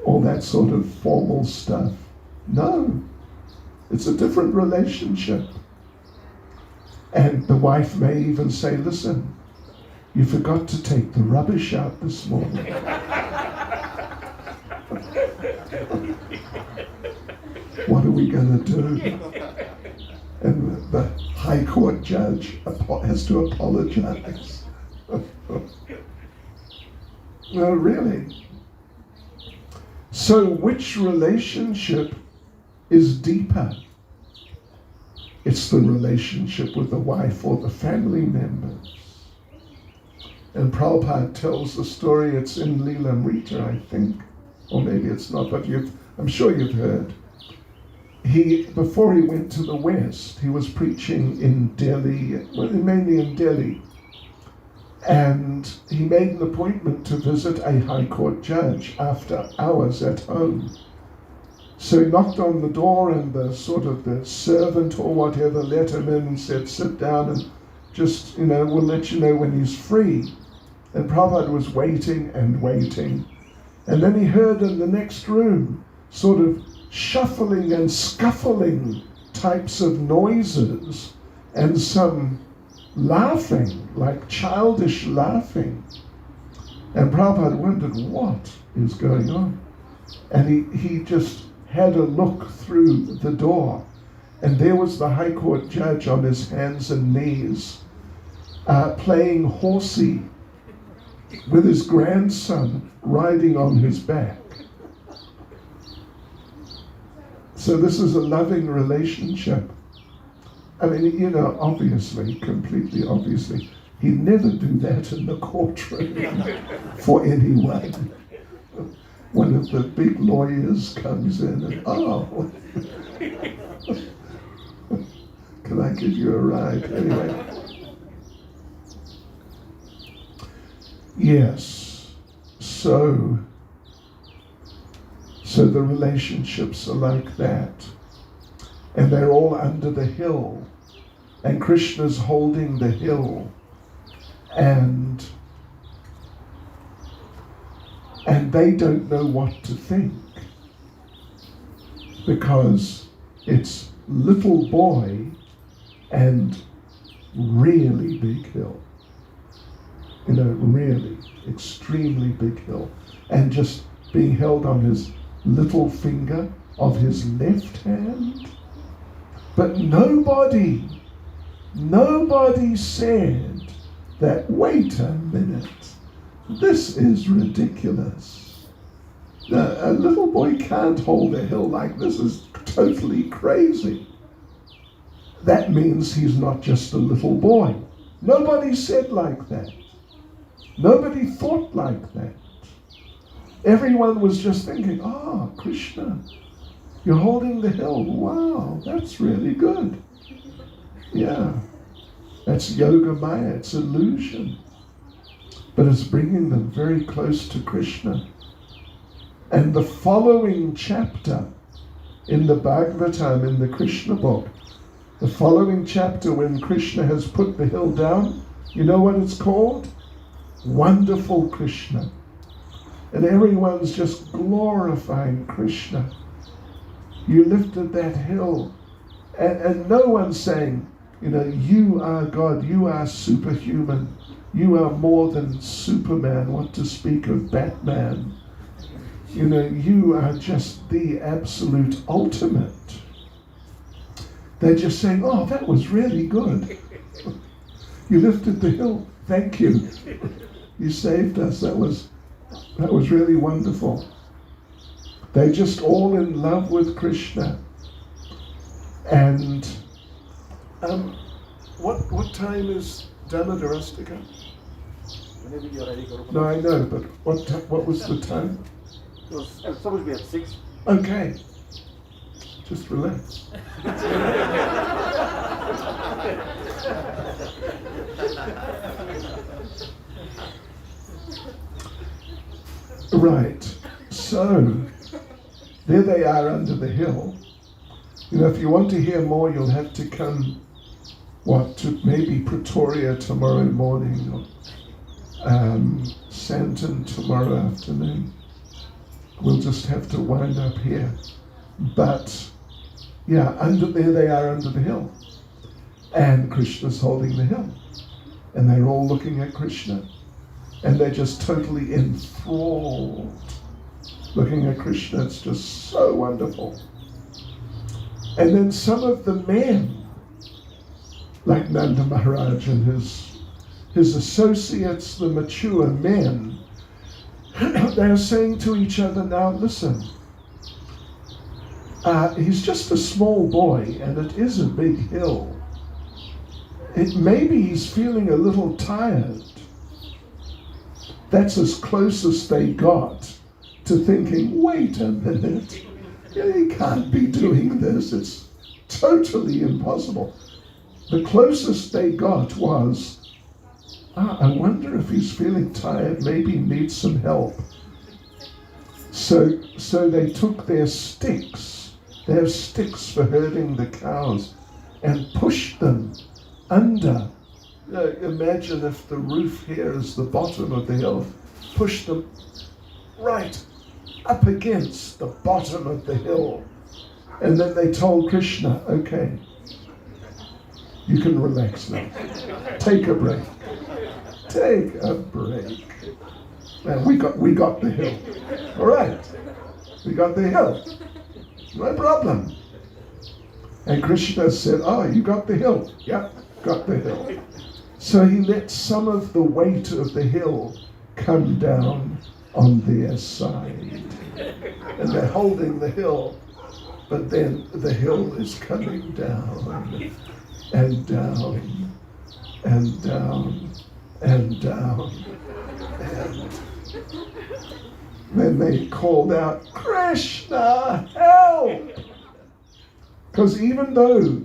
A: all that sort of formal stuff. No, it's a different relationship. And the wife may even say, listen, you forgot to take the rubbish out this morning. What are we going to do? And the High Court judge has to apologize. No, really. So which relationship is deeper? It's the relationship with the wife or the family members. And Prabhupada tells the story, it's in Leelamrita, I think, or maybe it's not, but I'm sure you've heard. Before he went to the West, he was preaching in Delhi, mainly in Delhi, and he made an appointment to visit a High Court judge after hours at home. So he knocked on the door, and the servant or whatever let him in and said, sit down and just, we'll let you know when he's free. And Prabhupada was waiting and waiting. And then he heard in the next room sort of shuffling and scuffling types of noises and some laughing, like childish laughing. And Prabhupada wondered what is going on. And he just had a look through the door, and there was the High Court judge on his hands and knees, playing horsey with his grandson riding on his back. So this is a loving relationship. I mean, you know, obviously, completely obviously, he'd never do that in the courtroom for anyone. One of the big lawyers comes in and, oh, can I give you a ride? Anyway. Yes, so the relationships are like that. And they're all under the hill. And Krishna's holding the hill. And they don't know what to think. Because it's little boy and really big hill. You know, really extremely big hill. And just being held on his little finger of his left hand. But nobody said that, wait a minute, this is ridiculous. A little boy can't hold a hill like this, is totally crazy. That means he's not just a little boy. Nobody said like that. Nobody thought like that. Everyone was just thinking, oh, Krishna, you're holding the hill. Wow, that's really good. Yeah, that's yoga maya, it's illusion. But it's bringing them very close to Krishna. And the following chapter in the Bhagavatam, in the Krishna book, the following chapter when Krishna has put the hill down, you know what it's called? Wonderful Krishna. And everyone's just glorifying Krishna. You lifted that hill. And no one's saying, you know, you are God, you are superhuman, you are more than Superman, what to speak of Batman. You know, you are just the absolute ultimate. They're just saying, oh, that was really good. You lifted the hill, thank you. You saved us, that was really wonderful. They're just all in love with Krishna. And what time is Damadarastika?
B: Whenever you're ready, go.
A: No, I know, but what was the time?
B: It was supposed to be at 6.
A: Okay, just relax. Right, so there they are under the hill. You know, if you want to hear more, you'll have to come, to maybe Pretoria tomorrow morning, or Santon tomorrow afternoon. We'll just have to wind up here. But, yeah, there they are under the hill. And Krishna's holding the hill. And they're all looking at Krishna. And they're just totally enthralled. Looking at Krishna, it's just so wonderful. And then some of the men, like Nanda Maharaj and his associates, the mature men, they're saying to each other, now listen, he's just a small boy and it is a big hill. Maybe he's feeling a little tired. That's as close as they got to thinking, wait a minute, he can't be doing this, it's totally impossible. The closest they got was, I wonder if he's feeling tired, maybe he needs some help. So they took their sticks for herding the cows, and pushed them under. Imagine if the roof here is the bottom of the hill, push them right up against the bottom of the hill. And then they told Krishna, okay, you can relax now. Take a break. Take a break. Man, we got the hill. All right. We got the hill. No problem. And Krishna said, oh, you got the hill. Yep, got the hill. So he let some of the weight of the hill come down on their side. And they're holding the hill, but then the hill is coming down and down and down and down. And then they called out, Krishna, help! Because even though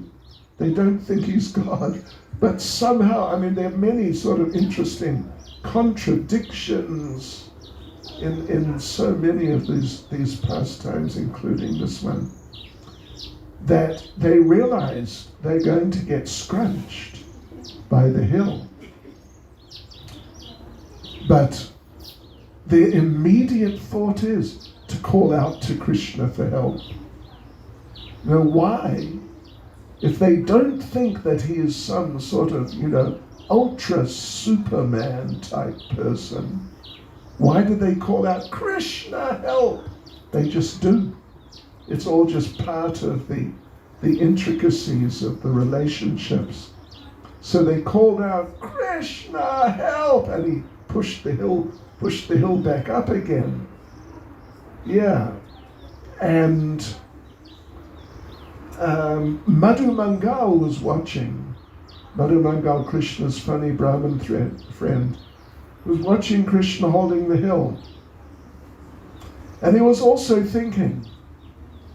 A: they don't think he's God, but somehow, I mean, there are many sort of interesting contradictions in so many of these pastimes, including this one, that they realize they're going to get scrunched by the hill. But their immediate thought is to call out to Krishna for help. You know, why? If they don't think that he is some sort of, ultra Superman type person, why do they call out, Krishna, help? They just do. It's all just part of the intricacies of the relationships. So they called out, Krishna, help! And he pushed the hill back up again. Yeah. And Madhu Mangal was watching. Madhu Mangal, Krishna's funny Brahmin friend, was watching Krishna holding the hill. And he was also thinking,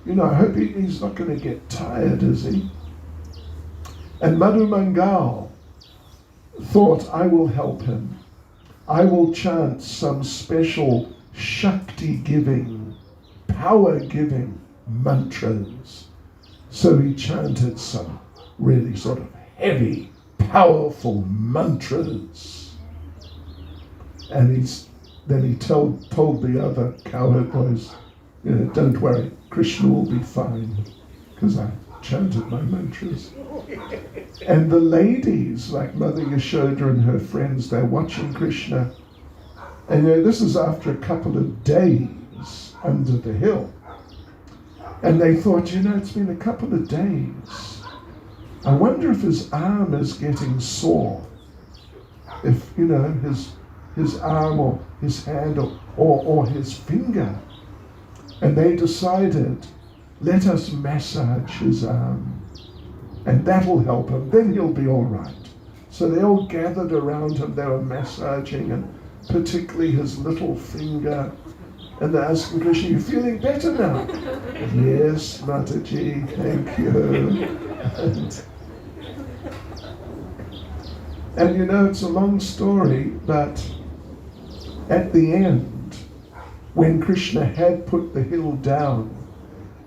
A: I hope he's not going to get tired, is he? And Madhu Mangal thought, I will help him. I will chant some special Shakti-giving, power-giving mantras. So he chanted some really sort of heavy, powerful mantras. And then he told the other cowherd boys, don't worry, Krishna will be fine, because I chanted my mantras. And the ladies, like Mother Yashoda and her friends, they're watching Krishna. And this is after a couple of days under the hill. And they thought, it's been a couple of days. I wonder if his arm is getting sore. If, his arm or his hand or his finger. And they decided, let us massage his arm. And that'll help him. Then he'll be all right. So they all gathered around him. They were massaging, and particularly his little finger. And they're asking Krishna, you feeling better now? Yes, Mataji, thank you. And it's a long story, but at the end, when Krishna had put the hill down,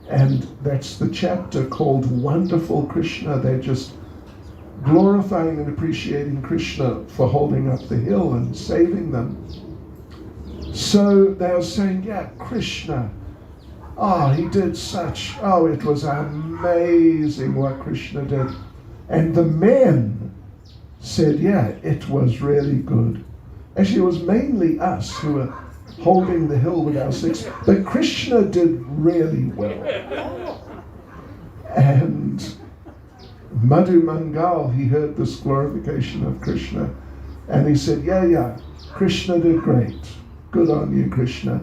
A: and that's the chapter called Wonderful Krishna, they're just glorifying and appreciating Krishna for holding up the hill and saving them. So they were saying, Krishna, he did it was amazing what Krishna did. And the men said, it was really good. Actually, it was mainly us who were holding the hill with our sticks, but Krishna did really well. And Madhu Mangal, he heard this glorification of Krishna, and he said, Krishna did great. Good on you, Krishna.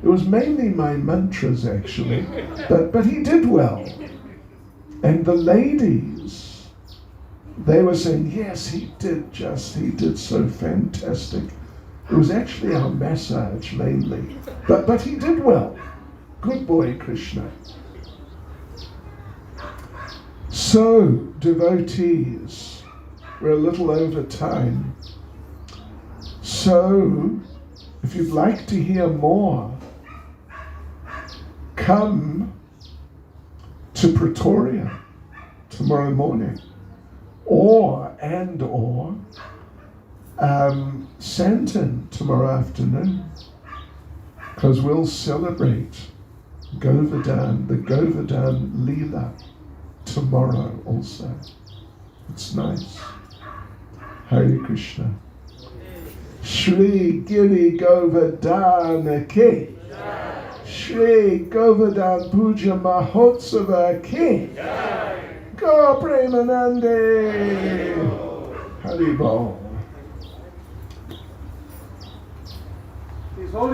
A: It was mainly my mantras, actually, but he did well. And the ladies, they were saying, yes, he did so fantastic. It was actually our massage mainly, but he did well. Good boy, Krishna. So, devotees, we're a little over time. So, if you'd like to hear more, come to Pretoria tomorrow morning, or Santon tomorrow afternoon, because we'll celebrate Govardhan, the Govardhan Leela tomorrow also. It's nice. Hare Krishna. Shri Giri Govardhana Ki. Shri Govardhan Puja Mahotsava Ki. Go Premanande. Hari Bol.